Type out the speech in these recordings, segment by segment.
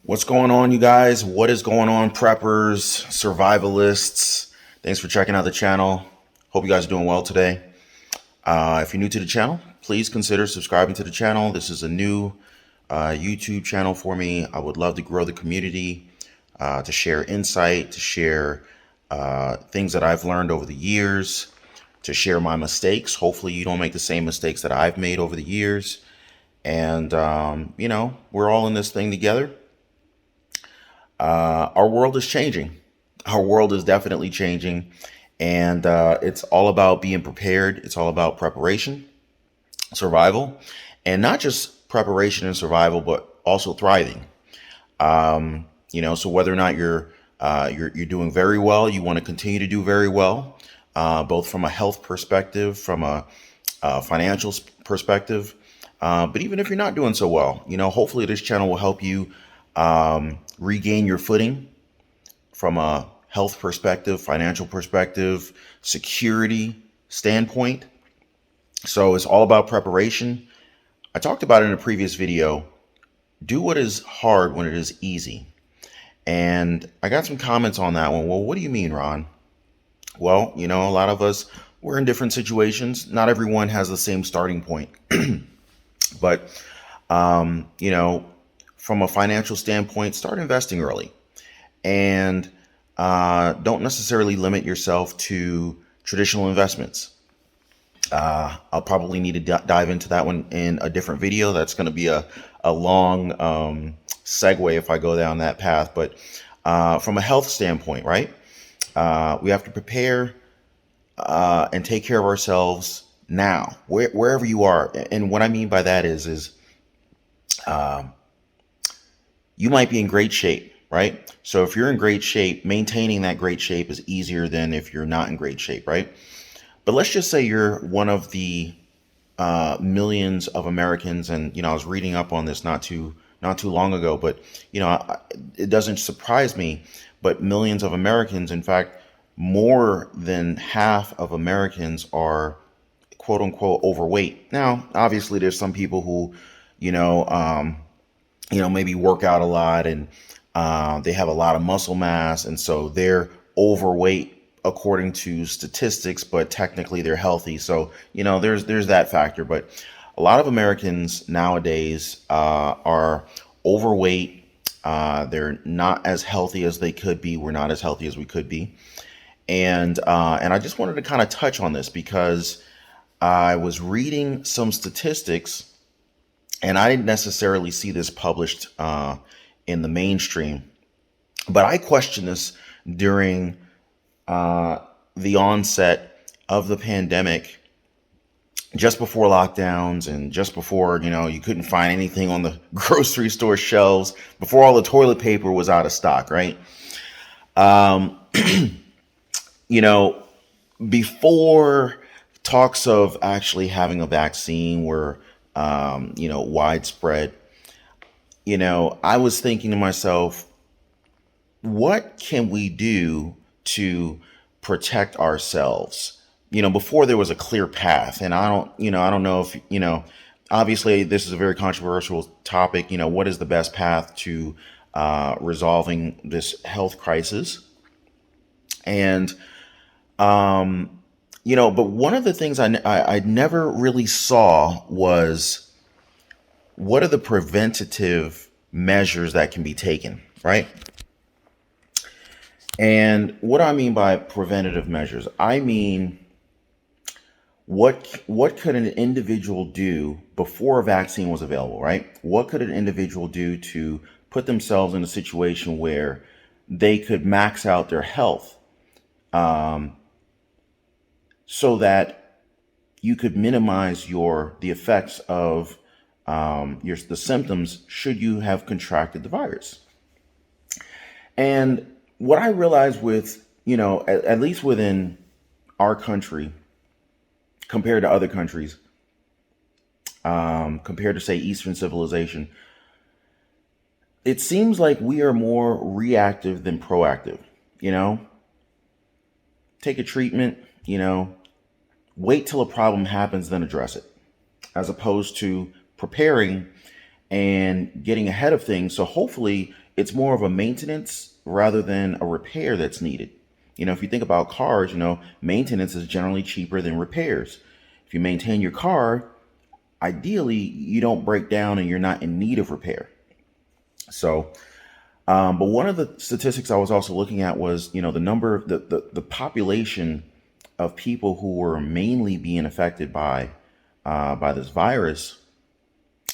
What's going on, you guys? What is going on, preppers, survivalists? Thanks for checking out the channel. Hope you guys are doing well today. If you're new to the channel, please consider subscribing to the channel. This is a new YouTube channel for me. I would love to grow the community, to share insight, to share things that I've learned over the years, to share my mistakes. Hopefully you don't make the same mistakes that I've made over the years. And, we're all in this thing together. Our world is changing. Our world is definitely changing. And it's all about being prepared. It's all about preparation, survival, and not just preparation and survival, but also thriving. So whether or not you're doing very well, you want to continue to do very well, both from a health perspective, from a financial perspective. But even if you're not doing so well, hopefully this channel will help you regain your footing from a health perspective, financial perspective, security standpoint. So it's all about preparation. I talked about it in a previous video. Do what is hard when it is easy. And I got some comments on that one. Well, what do you mean, Ron? Well, a lot of us, we're in different situations. Not everyone has the same starting point. But, from a financial standpoint, start investing early, and don't necessarily limit yourself to traditional investments. I'll probably need to dive into that one in a different video. That's going to be a long segue if I go down that path. But from a health standpoint, right, we have to prepare and take care of ourselves now, wherever you are. And what I mean by that is you might be in great shape, right? So if you're in great shape, maintaining that great shape is easier than if you're not in great shape, right? But let's just say you're one of the millions of Americans, and I was reading up on this not too long ago, but it doesn't surprise me, but millions of Americans, in fact, more than half of Americans are quote unquote overweight. Now, obviously, there's some people who, maybe work out a lot, and they have a lot of muscle mass, and so they're overweight according to statistics, but technically they're healthy. So there's that factor. But a lot of Americans nowadays are overweight. They're not as healthy as they could be. We're not as healthy as we could be. And I just wanted to kind of touch on this because I was reading some statistics, and I didn't necessarily see this published in the mainstream, but I questioned this during the onset of the pandemic, just before lockdowns and just before, you couldn't find anything on the grocery store shelves, before all the toilet paper was out of stock, right? Before talks of actually having a vaccine were, widespread, I was thinking to myself, what can we do to protect ourselves? Before there was a clear path, and I don't know if, obviously this is a very controversial topic. What is the best path to resolving this health crisis? And, but one of the things I never really saw was, what are the preventative measures that can be taken, right? And what I mean by preventative measures, I mean, what could an individual do before a vaccine was available, right? What could an individual do to put themselves in a situation where they could max out their health, so that you could minimize the effects of the symptoms should you have contracted the virus? And what I realized with, at least within our country, compared to other countries, compared to, say, Eastern civilization, it seems like we are more reactive than proactive. Take a treatment, wait till a problem happens, then address it, as opposed to preparing and getting ahead of things. So hopefully it's more of a maintenance rather than a repair that's needed. If you think about cars, maintenance is generally cheaper than repairs. If you maintain your car, ideally you don't break down and you're not in need of repair. So, but one of the statistics I was also looking at was, the number of the population of people who were mainly being affected by this virus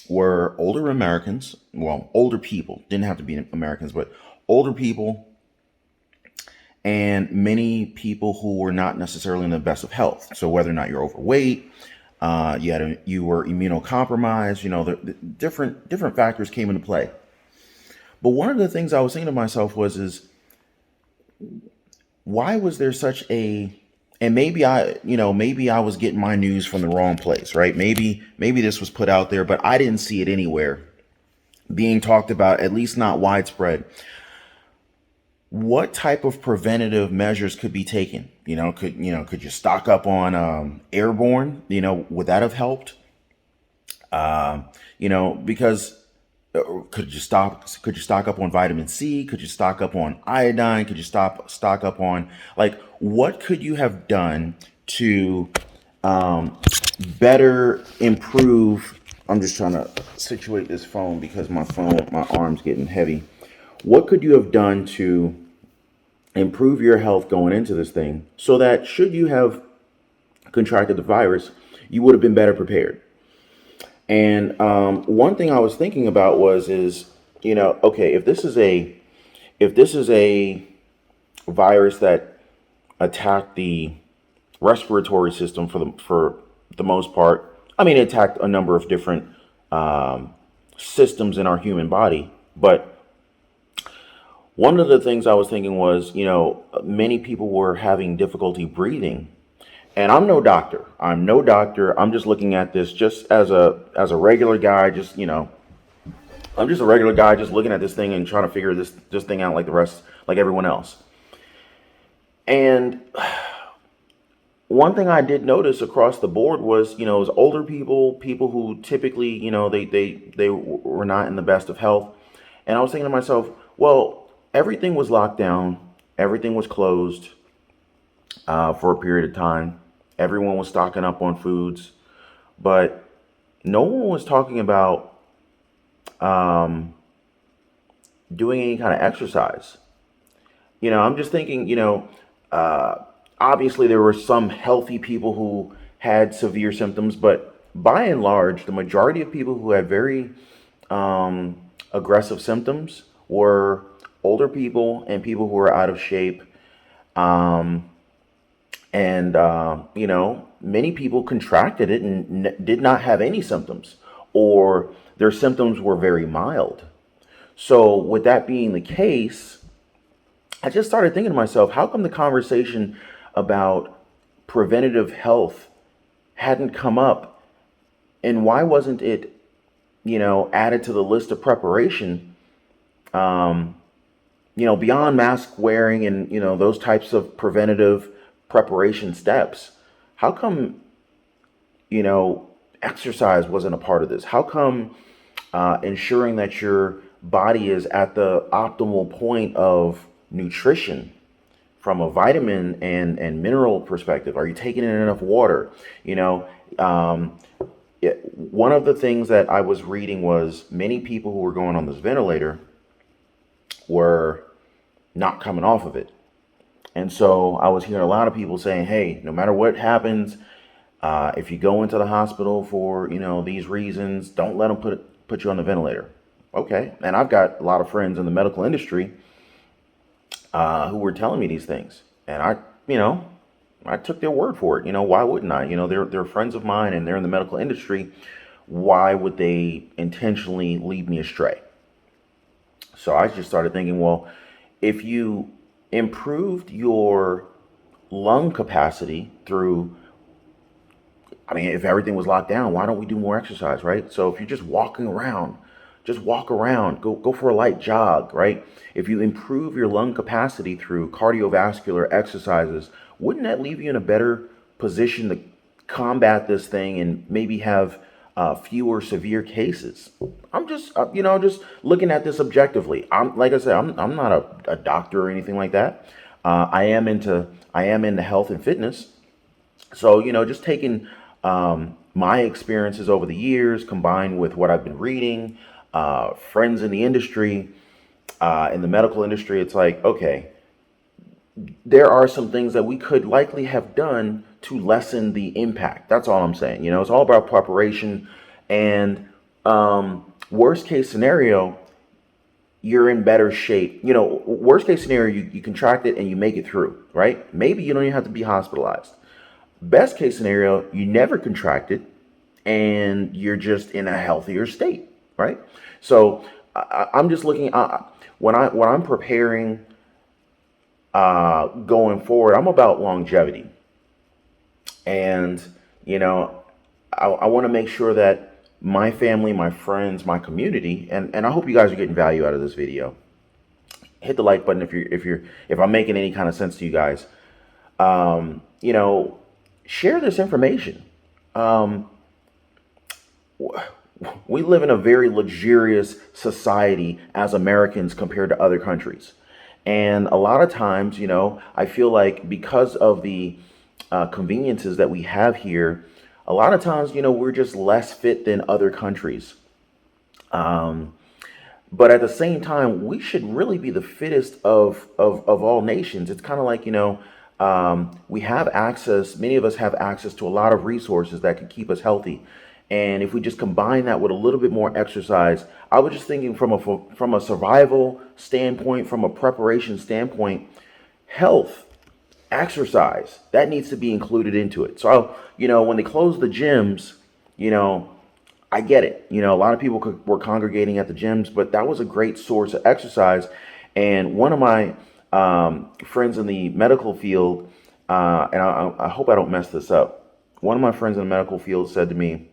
were older Americans. Well, older people, didn't have to be Americans, but older people, and many people who were not necessarily in the best of health. So whether or not you're overweight, you were immunocompromised, the different factors came into play. But one of the things I was thinking to myself is why was there such a, and maybe I was getting my news from the wrong place, right? Maybe this was put out there, but I didn't see it anywhere being talked about, at least not widespread. What type of preventative measures could be taken? Could you stock up on airborne? Would that have helped? Because could you stock up on vitamin C? Could you stock up on iodine? Could you stock up on, like, what could you have done to better improve? I'm just trying to situate this phone because my arm's getting heavy. What could you have done to improve your health going into this thing so that should you have contracted the virus, you would have been better prepared? And one thing I was thinking about is, okay, if this is a virus that attacked the respiratory system for the most part, I mean, it attacked a number of different systems in our human body. But one of the things I was thinking was, many people were having difficulty breathing. And I'm no doctor. I'm just looking at this just as a regular guy. I'm just a regular guy just looking at this thing and trying to figure this thing out like everyone else. And one thing I did notice across the board was, it was older people who typically, they were not in the best of health. And I was thinking to myself, well, everything was locked down, everything was closed for a period of time. Everyone was stocking up on foods, but no one was talking about doing any kind of exercise. I'm just thinking, obviously there were some healthy people who had severe symptoms, but by and large, the majority of people who had very aggressive symptoms were older people and people who were out of shape. Many people contracted it and did not have any symptoms, or their symptoms were very mild. So with that being the case, I just started thinking to myself, how come the conversation about preventative health hadn't come up? And why wasn't it, added to the list of preparation, beyond mask wearing and, those types of preventative preparation steps? How come, exercise wasn't a part of this? How come ensuring that your body is at the optimal point of nutrition from a vitamin and mineral perspective? Are you taking in enough water? One of the things that I was reading was many people who were going on this ventilator were not coming off of it. And so I was hearing a lot of people saying, hey, no matter what happens, if you go into the hospital for, these reasons, don't let them put you on the ventilator. Okay. And I've got a lot of friends in the medical industry who were telling me these things. And I took their word for it. Why wouldn't I? They're friends of mine and they're in the medical industry. Why would they intentionally lead me astray? So I just started thinking, well, if you improved your lung capacity through, if everything was locked down, why don't we do more exercise, right? So if you're just walking around, just walk around, go for a light jog, right? If you improve your lung capacity through cardiovascular exercises, wouldn't that leave you in a better position to combat this thing and maybe have fewer severe cases. I'm just, just looking at this objectively. I'm like I said, I'm not a doctor or anything like that. I am into health and fitness. So, just taking my experiences over the years combined with what I've been reading, friends in the industry, in the medical industry, it's like, okay, there are some things that we could likely have done to lessen the impact. That's all I'm saying. It's all about preparation. And worst case scenario, you're in better shape. Worst case scenario, you contract it and you make it through, right? Maybe you don't even have to be hospitalized. Best case scenario, you never contract it and you're just in a healthier state, right? So I'm just looking when I'm preparing going forward. I'm about longevity, and I want to make sure that my family, my friends, my community, and I hope you guys are getting value out of this video. Hit the like button if I'm making any kind of sense to you guys. Share this information. We live in a very luxurious society as Americans compared to other countries. And a lot of times, I feel like because of the conveniences that we have here, a lot of times, we're just less fit than other countries. But at the same time, we should really be the fittest of all nations. It's kind of like, we have access, many of us have access to a lot of resources that can keep us healthy. And if we just combine that with a little bit more exercise, I was just thinking from a survival standpoint, from a preparation standpoint, health, exercise, that needs to be included into it. So, when they close the gyms, I get it. A lot of people were congregating at the gyms, but that was a great source of exercise. And one of my friends in the medical field, and I hope I don't mess this up. One of my friends in the medical field said to me,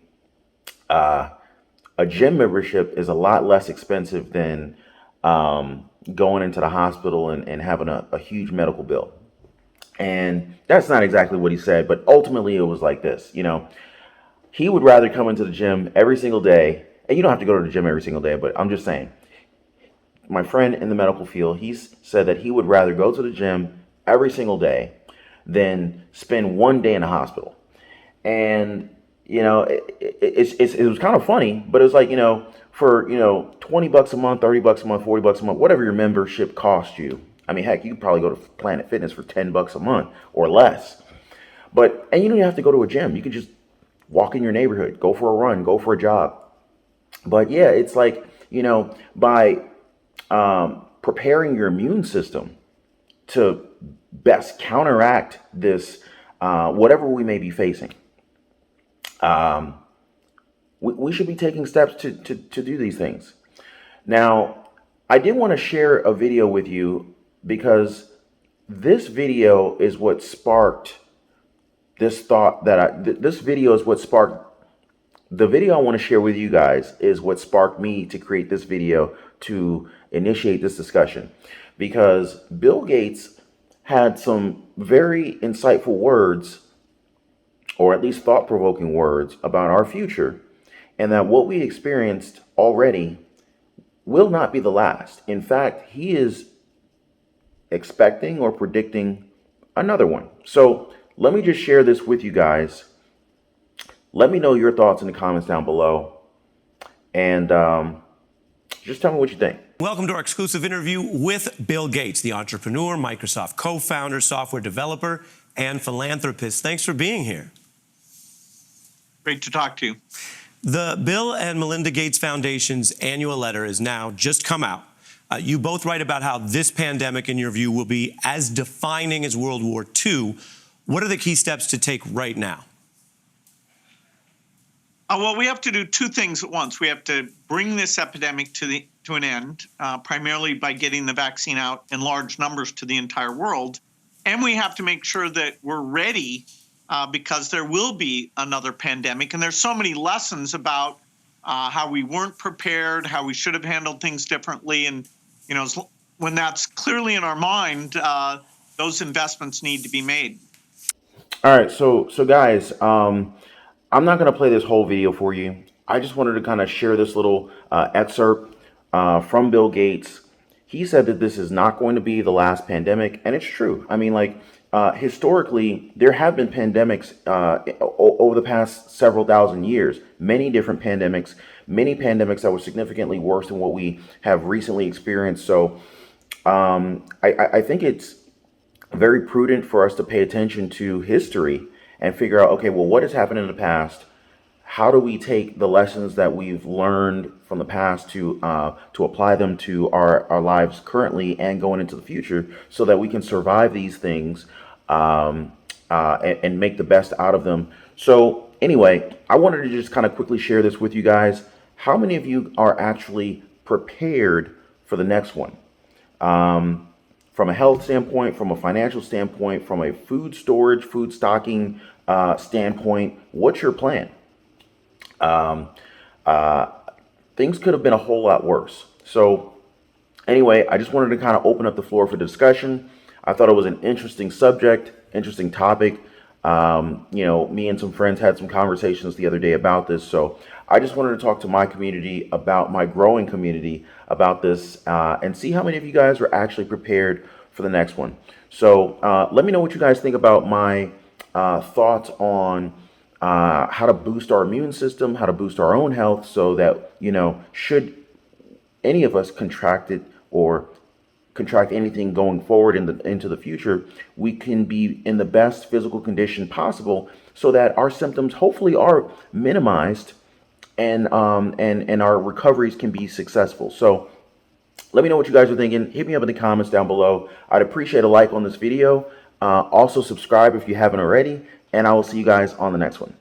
a gym membership is a lot less expensive than going into the hospital and having a huge medical bill. And that's not exactly what he said, but ultimately it was like this. He would rather come into the gym every single day. And you don't have to go to the gym every single day, but I'm just saying, my friend in the medical field, he's said that he would rather go to the gym every single day than spend one day in the hospital. And it was kind of funny, but it was like, for, $20 a month, $30 a month, $40 a month, whatever your membership costs you. I mean, heck, you could probably go to Planet Fitness for $10 a month or less. And you don't have to go to a gym. You could just walk in your neighborhood, go for a run, go for a jog. But yeah, it's like, by preparing your immune system to best counteract this, whatever we may be facing. We should be taking steps to do these things. Now, I did want to share a video with you because this video is what sparked this thought this video is what sparked the video I want to share with you guys is what sparked me to create this video to initiate this discussion, because Bill Gates had some very insightful words, or at least thought-provoking words, about our future, and that what we experienced already will not be the last. In fact, he is expecting or predicting another one. So let me just share this with you guys. Let me know your thoughts in the comments down below, and just tell me what you think. Welcome to our exclusive interview with Bill Gates, the entrepreneur, Microsoft co-founder, software developer, and philanthropist. Thanks for being here. Great to talk to you. The Bill and Melinda Gates Foundation's annual letter is now just come out. You both write about how this pandemic, in your view, will be as defining as World War II. What are the key steps to take right now? Well, we have to do two things at once. We have to bring this epidemic to an end, primarily by getting the vaccine out in large numbers to the entire world. And we have to make sure that we're ready because there will be another pandemic. And there's so many lessons about how we weren't prepared, how we should have handled things differently. And, when that's clearly in our mind, those investments need to be made. All right, so guys, I'm not going to play this whole video for you. I just wanted to kind of share this little excerpt from Bill Gates. He said that this is not going to be the last pandemic, and it's true. I mean, like, historically, there have been pandemics over the past several thousand years, many different pandemics, many pandemics that were significantly worse than what we have recently experienced. So I think it's very prudent for us to pay attention to history and figure out, okay, well, what has happened in the past? How do we take the lessons that we've learned from the past to apply them to our lives currently and going into the future, so that we can survive these things and make the best out of them? So anyway, I wanted to just kind of quickly share this with you guys. How many of you are actually prepared for the next one? From a health standpoint, from a financial standpoint, from a food storage, food stocking standpoint, what's your plan? Things could have been a whole lot worse. So anyway, I just wanted to kind of open up the floor for discussion. I thought it was an interesting subject, interesting topic. Me and some friends had some conversations the other day about this. So I just wanted to talk to my community, about my growing community, about this, and see how many of you guys are actually prepared for the next one. So let me know what you guys think about my thoughts on how to boost our immune system, how to boost our own health, so that, should any of us contract it or contract anything going forward into the future, we can be in the best physical condition possible, so that our symptoms hopefully are minimized and our recoveries can be successful. So let me know what you guys are thinking. Hit me up in the comments down below. I'd appreciate a like on this video. Also subscribe if you haven't already, and I will see you guys on the next one.